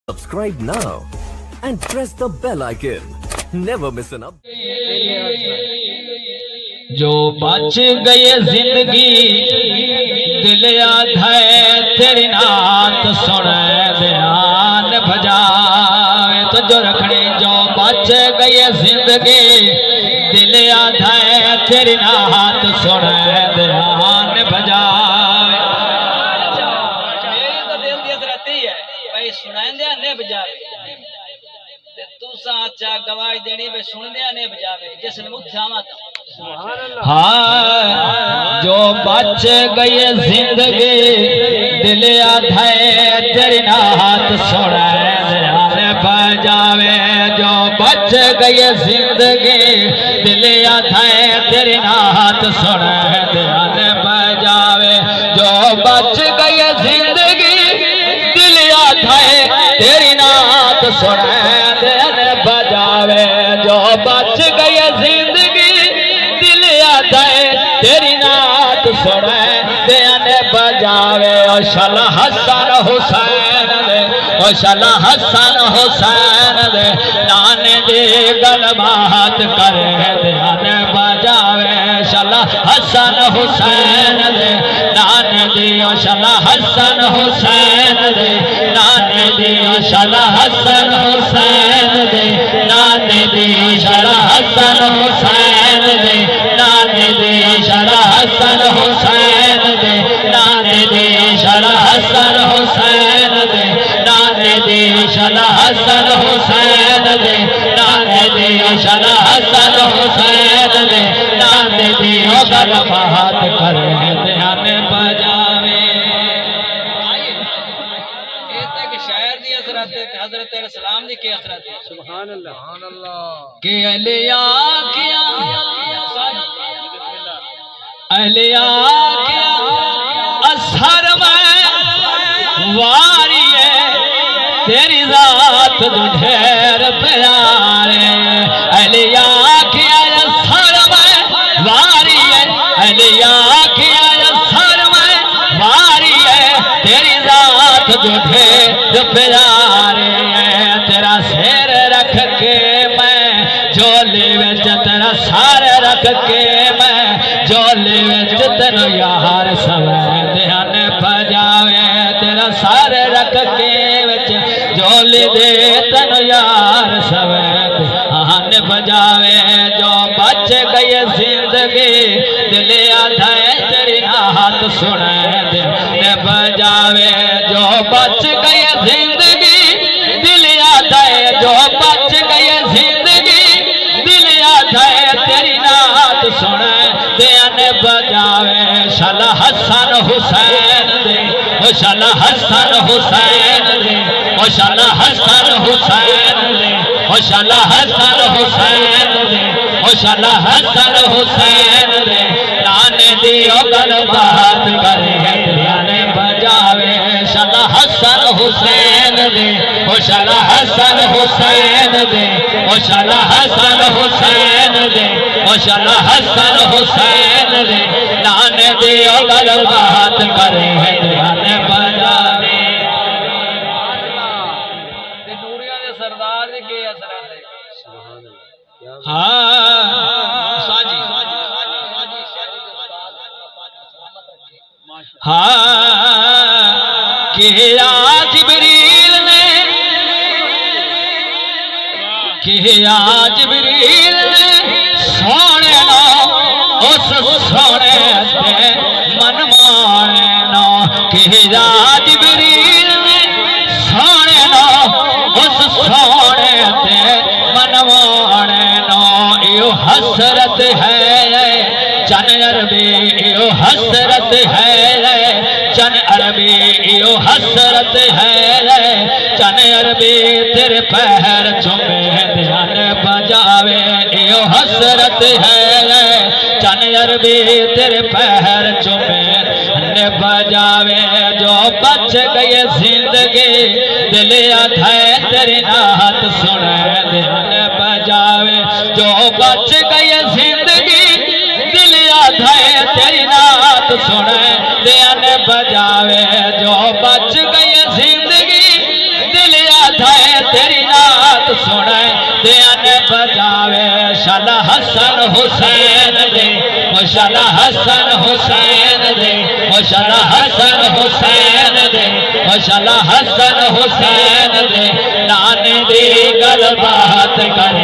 Subscribe now and press the bell icon. Never miss an update. جو بچ گئے زندگی دل آدھے تیری نات سنے دھیان بجائے تو جو رکھنے جو بچ گئے زندگی دل آدھے تیری نات سنے دھیان بجائے میری تو دل دی حضرتی ہے بھائی سنائیں دیا نے بجائے تو سانچا گواہی دینی بے سن دیا نے بجاوے جس نے متھا ماتا ہاں جو بچ گئے زندگی دل آدھے تیری نات سنے دھیان بجاوے جو بچ گئے زندگی دل آدھے تیری نات سنے دھیان بجاوے جو بچ گئے زندگی دل آدھے تیری نات سنے دھیان بجاوے جو بچ گئے زندگی تیری نات سنے دھیان بجاوے او شالا حسن حسین دے او شالا حسن حسین دے نانے دی گل بات کرے دھیان بجاوے شالا حسن حسین دے نانے دی او شالا حسن حسین دے نانے دی او شالا حسن حسین دے نانے دی شالا حسن حسین دے نانے دی شالا حسن حسین دے نانے دی شالا حسن حسین دے نانے دی شالا حسن حسین دے نانے دی شالا حسن حسین دے نانے دی گل بات کرے دھیان بجاوے حضرت السلام دی کی حضرت سبحان اللہ کہ علیا کیا علیا کیا اثر میں واری ہے تیری ذات جو ڈھیر پیارے علیا کیا اثر میں واری ہے علیا کیا اثر میں واری ہے تیری ذات جو ڈھیر پیارے تیرا سیر رکھ کے میں جھولی وچ تیرا سار رکھ کے میں جھولی وچ تینو یار سوے دھیان بجاوے تیرا سار رکھ کے وچ جھولی دے تینو یار سوے دھیان بجاوے جو بچ گئی زندگی دل آدھے تیری نات سنے دھیان بجاوے جو بچ گئی زندگی دل آدھے جو بچ گئی زندگی دل آدھے تیری نات سنے دھیان بجاوے شالا حسن حسین دے او شالا حسن حسین دے او شالا حسن حسین دے او شالا حسن حسین دے او شالا حسن حسین دے نانے دی او گل بات کرے دھیان بجاوے شالا حسن حسین دے او شالا حسن حسین دے او شالا حسن حسین دے او شالا حسن حسین دے نانے دی او گل بات کرے دھیان بجاوے نوریاں دے سردار دی کی اثرات ہے سبحان اللہ ہاں ساجی ہاں کیا جبریل نے کیا جبریل نے سونے نو اس سونے تے من مانے نو کیا جبریل نے سونے نو اس سونے تے من مانے نو ایو حسرت ہے چن عربی ایو حسرت ہے چن عربی ایو حسرت ہے چن عربی تیرے پہر چومے دھیان بجاوے ایو حسرت ہے چن عربی تیرے پہر چومے دھیان بجاوے جو بچ گئے زندگی دل آدھے تیری نات سنے دھیان بجاوے جو بچ گئے زندگی دل آدھے تیری نات سنے دھیان بجاوے جو بچ گئے زندگی دل تیری نات سنے دیان بجاوے شالا حسن حسین دے شالا حسن حسین دے شالا حسن حسین دے شالا حسن حسین دے نانے دی گل بات کرے